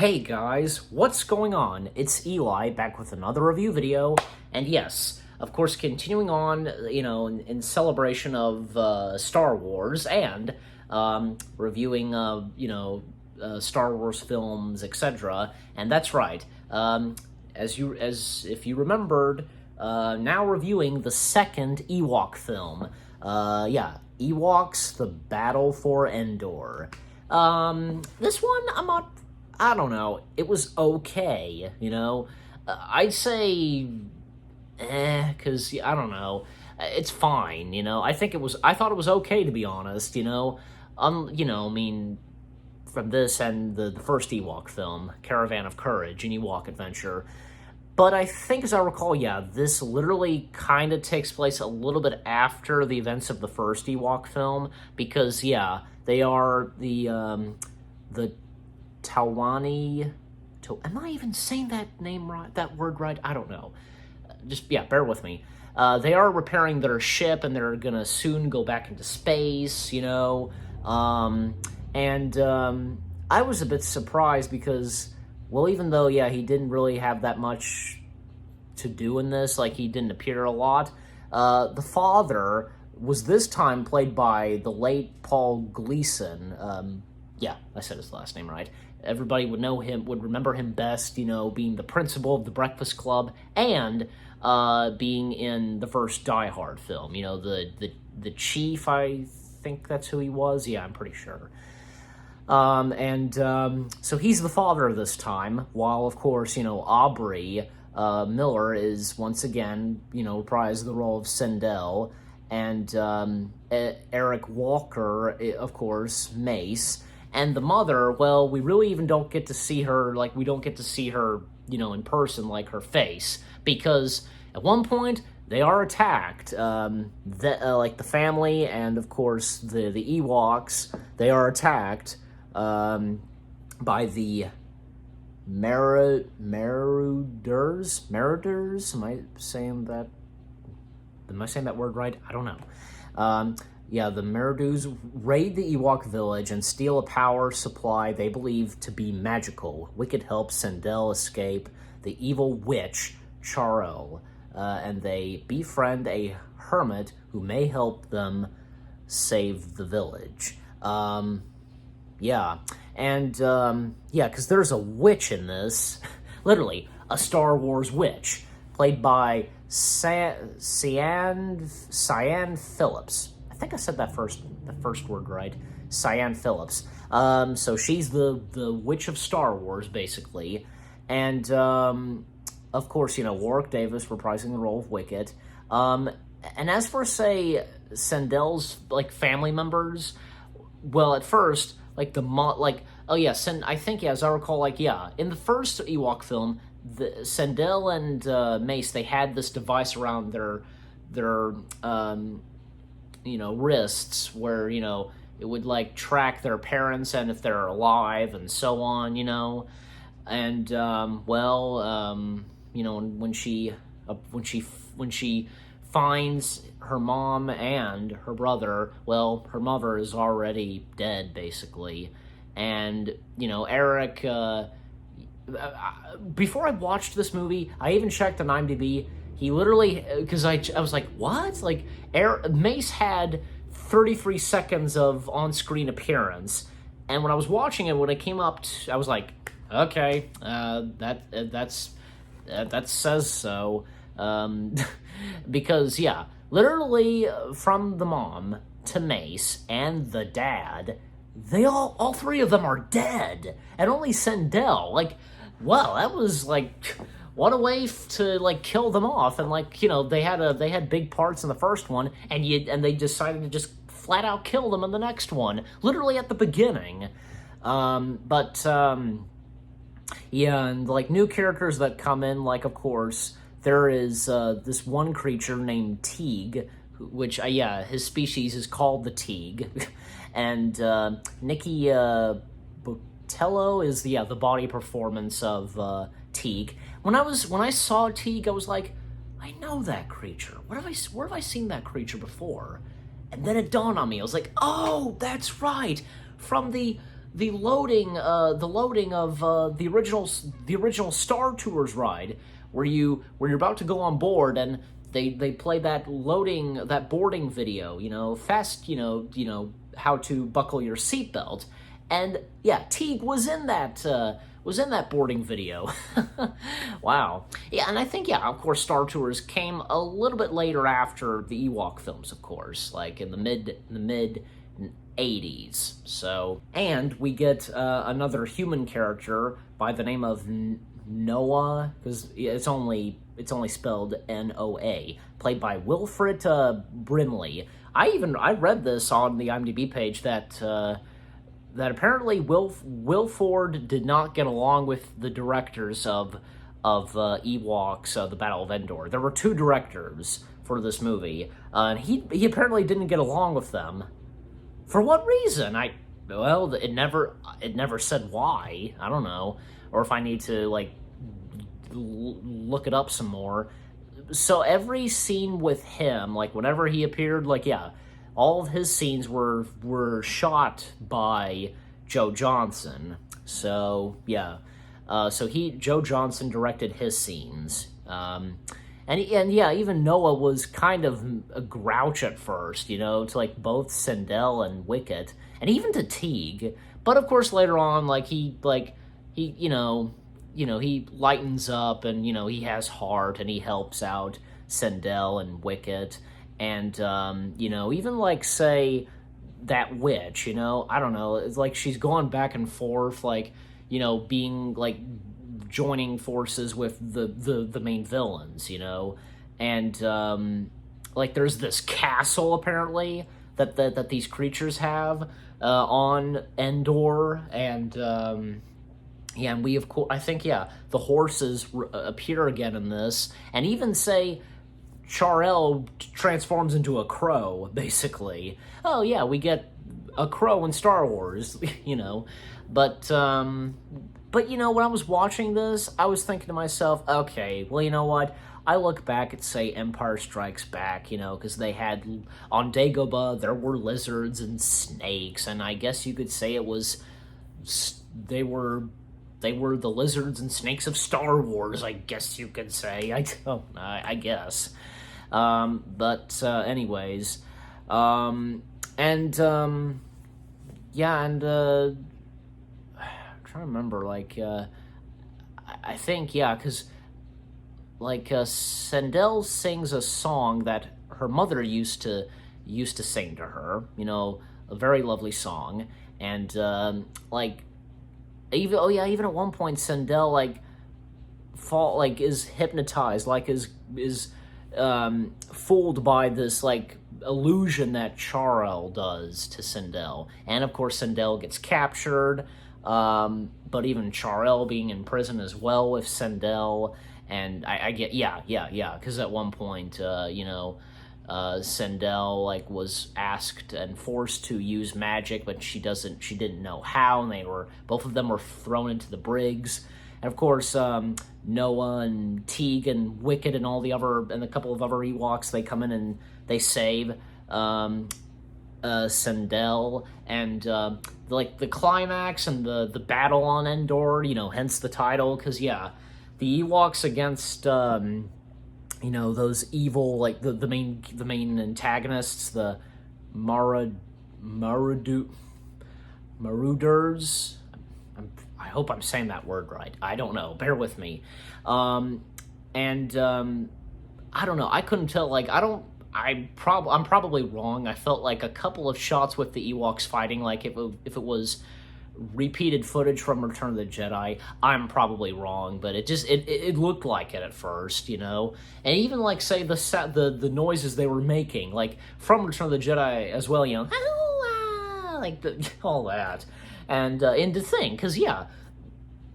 Hey guys, what's going on? It's Eli back with another review video, and yes, of course, continuing on, in celebration of Star Wars and reviewing, Star Wars films, etc. And that's right, as if you remembered, now reviewing the second Ewok film. Ewoks: The Battle for Endor. This one, I don't know. It was okay, I'd say, because, I don't know. It's fine, I thought it was okay, to be honest, from this and the first Ewok film, Caravan of Courage, an Ewok adventure. But I think, as I recall, this literally kind of takes place a little bit after the events of the first Ewok film, because, they are the Talwani. Am I even saying that name right? That word right? I don't know. Bear with me. They are repairing their ship, and they're gonna soon go back into space. I was a bit surprised because, well, even though he didn't really have that much to do in this, like he didn't appear a lot. The father was this time played by the late Paul Gleason. I said his last name right. Everybody would know him, would remember him best, being the principal of the Breakfast Club and being in the first Die Hard film. The chief, I think that's who he was. Yeah, I'm pretty sure. So he's the father this time, while, of course, Aubrey Miller is once again, reprised the role of Sindel, and Eric Walker, of course, Mace. And the mother, well, we really even don't get to see her, we don't get to see her, in person, her face, because at one point, they are attacked, the family and, of course, the Ewoks, they are attacked, by the Marauders? Am I saying that word right? I don't know. The Marauders raid the Ewok village and steal a power supply they believe to be magical. Wicked helps Sindel escape the evil witch, Charo, and they befriend a hermit who may help them save the village. Because there's a witch in this. Literally, a Star Wars witch, played by Cyan Phillips. I think I said the first word right. Cyan Phillips. So she's the witch of Star Wars, basically. And, of course, Warwick Davis reprising the role of Wicket. And as for, say, Sindel's, family members, well, at first, I think, as I recall, in the first Ewok film, Sindel and Mace, they had this device around their wrists where, it would, track their parents and if they're alive and so on, and, when she finds her mom and her brother, well, her mother is already dead, basically. And, Eric, before I watched this movie, I even checked on IMDb. He literally, because I was like, what? Mace had 33 seconds of on-screen appearance. And when I was watching it, when it came up, I was like, okay, that says so. Because, literally from the mom to Mace and the dad, they all three of them are dead. And only Sindel, wow, that was, what a way to, kill them off. And, they had big parts in the first one, and they decided to just flat out kill them in the next one, literally at the beginning. And, new characters that come in, of course, there is this one creature named Teague, which, his species is called the Teague. And Nikki Botello is the body performance of Teague. When I saw Teague, I was like, I know that creature. Where have I seen that creature before? And then it dawned on me. I was like, oh, that's right. From the the loading of the original Star Tours ride, where you're about to go on board, and they play that boarding video, how to buckle your seatbelt, and yeah, Teague was in that boarding video. Wow. Yeah, and I think, yeah, of course, Star Tours came a little bit later after the Ewok films, of course, like in the mid 80s. So, and we get another human character by the name of Noah, because it's only spelled Noa, played by Wilfred Brimley. I read this on the IMDb page that apparently Wilford did not get along with the directors of Ewoks, the Battle of Endor. There were two directors for this movie, and he apparently didn't get along with them. For what reason? It never said why. I don't know, or if I need to look it up some more. So every scene with him, whenever he appeared, all of his scenes were shot by Joe Johnston. So yeah, Joe Johnston directed his scenes. And yeah, even Noah was kind of a grouch at first, to both Sindel and Wicket, and even to Teague. But of course, later on, he lightens up, and he has heart, and he helps out Sindel and Wicket, and even say that witch, I don't know, it's she's going back and forth, being joining forces with the main villains, and there's this castle apparently that these creatures have on Endor, and yeah, and we of course, I think, yeah, the horses appear again in this, and even say Char-El transforms into a crow, basically. Oh yeah, we get a crow in Star Wars, But, when I was watching this, I was thinking to myself, okay, well, you know what? I look back at, say, Empire Strikes Back, because they had, on Dagobah, there were lizards and snakes, and I guess you could say they were the lizards and snakes of Star Wars, I guess you could say. I guess. Anyways, yeah, and, trying to remember, I think, yeah, because Sindel sings a song that her mother used to sing to her, a very lovely song, and even at one point Sindel is hypnotized, is fooled by this illusion that Char-El does to Sindel, and of course Sindel gets captured. But even Char-El being in prison as well with Sindel, and I get, yeah, because at one point, Sindel was asked and forced to use magic, but she didn't know how, and both of them were thrown into the brigs, and of course, Noah and Teague and Wicket and and a couple of other Ewoks, they come in and they save Sindel, and the climax and the battle on Endor, hence the title, because yeah, the Ewoks against those evil, the main antagonists, the Marauders. I hope I'm saying that word right. I don't know. Bear with me. I don't know. I couldn't tell. I'm probably wrong. I felt a couple of shots with the Ewoks fighting, if it was repeated footage from Return of the Jedi. I'm probably wrong, but it looked like it at first, and even say the noises they were making, from Return of the Jedi as well, all that, and to think, because yeah.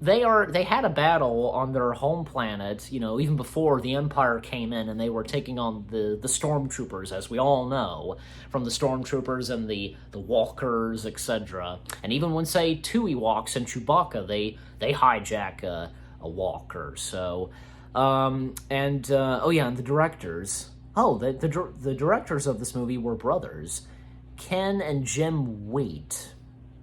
They had a battle on their home planet, even before the Empire came in, and they were taking on the Stormtroopers, as we all know, from the Stormtroopers and the Walkers, etc. And even when, say, two Ewoks and Chewbacca, they hijack a Walker. So, and the directors. Oh, the directors of this movie were brothers, Ken and Jim Wheat.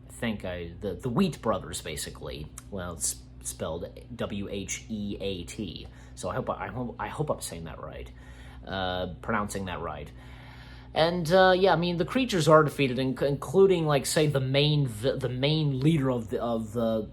I think the Wheat brothers, basically. Well, it's spelled Wheat. So I hope I'm saying that right, pronouncing that right. And yeah, I mean the creatures are defeated, including like say the main leader of the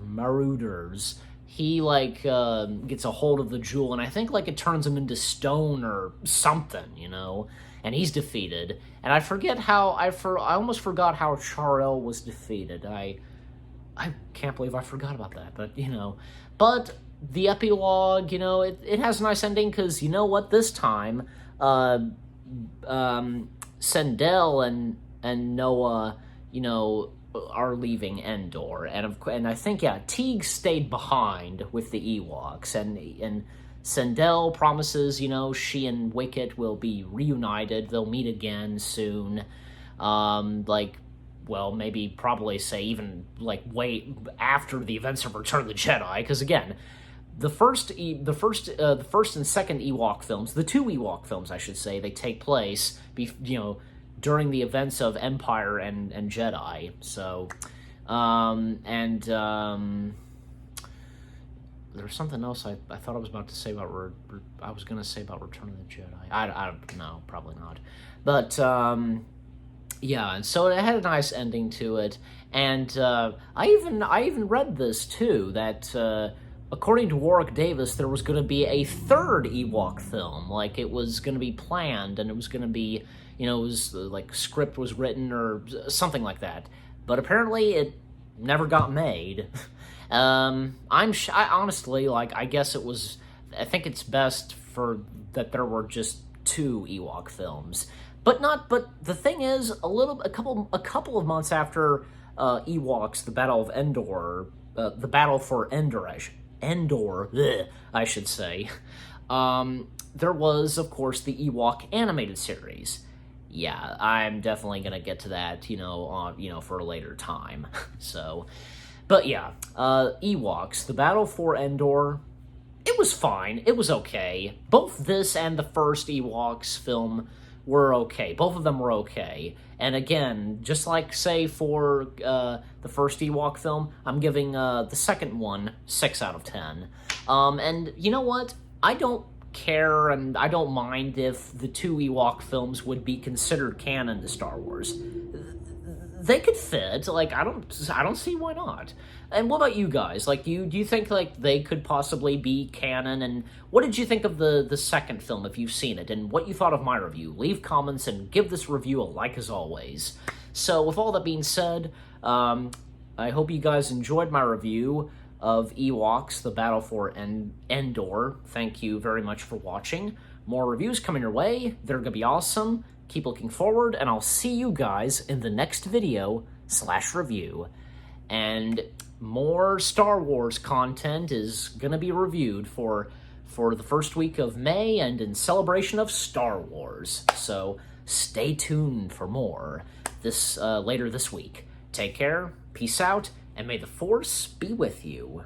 Marauders. He like gets a hold of the jewel, and I think like it turns him into stone or something, you know. And he's defeated. And I forget how I almost forgot how Char-El was defeated. I can't believe I forgot about that, but you know. But the epilogue, you know, it has a nice ending because you know what? This time, Sindel and Noah, you know, are leaving Endor, and I think Teague stayed behind with the Ewoks, and Sindel promises, you know, she and Wicket will be reunited. They'll meet again soon. Like, well, maybe probably say even like way after the events of Return of the Jedi, because again, the first and second Ewok films, the two Ewok films, I should say, they take place, you know, during the events of Empire and Jedi. So, there's something else I thought I was about to say about I was going to say about Return of the Jedi. I don't know, probably not. But yeah, and so it had a nice ending to it, and I even read this too, that according to Warwick Davis, there was going to be a third Ewok film, like it was going to be planned, and it was going to be, you know, it was like script was written or something like that, but apparently it never got made. I honestly, like, I guess it was, I think it's best for that there were just two Ewok films. But the thing is, a couple of months after Ewoks, the Battle of Endor, the Battle for Endor, I should say, there was, of course, the Ewok animated series. Yeah, I'm definitely gonna get to that, you know, for a later time. So, but yeah, Ewoks, the Battle for Endor, it was fine. It was okay. Both this and the first Ewoks film were okay. Both of them were okay. And again, just like, say, for the first Ewok film, I'm giving the second one 6 out of 10. And you know what? I don't care, and I don't mind if the two Ewok films would be considered canon to Star Wars. They could fit. Like, I don't see why not. And what about you guys? Like, do you think like they could possibly be canon? And what did you think of the second film, if you've seen it, and what you thought of my review? Leave comments and give this review a like as always. So with all that being said, I hope you guys enjoyed my review of Ewoks, the Battle for Endor. Thank you very much for watching. More reviews coming your way. They're gonna be awesome. Keep looking forward, and I'll see you guys in the next video / review. And more Star Wars content is going to be reviewed for the first week of May and in celebration of Star Wars. So stay tuned for more later this week. Take care, peace out, and may the Force be with you.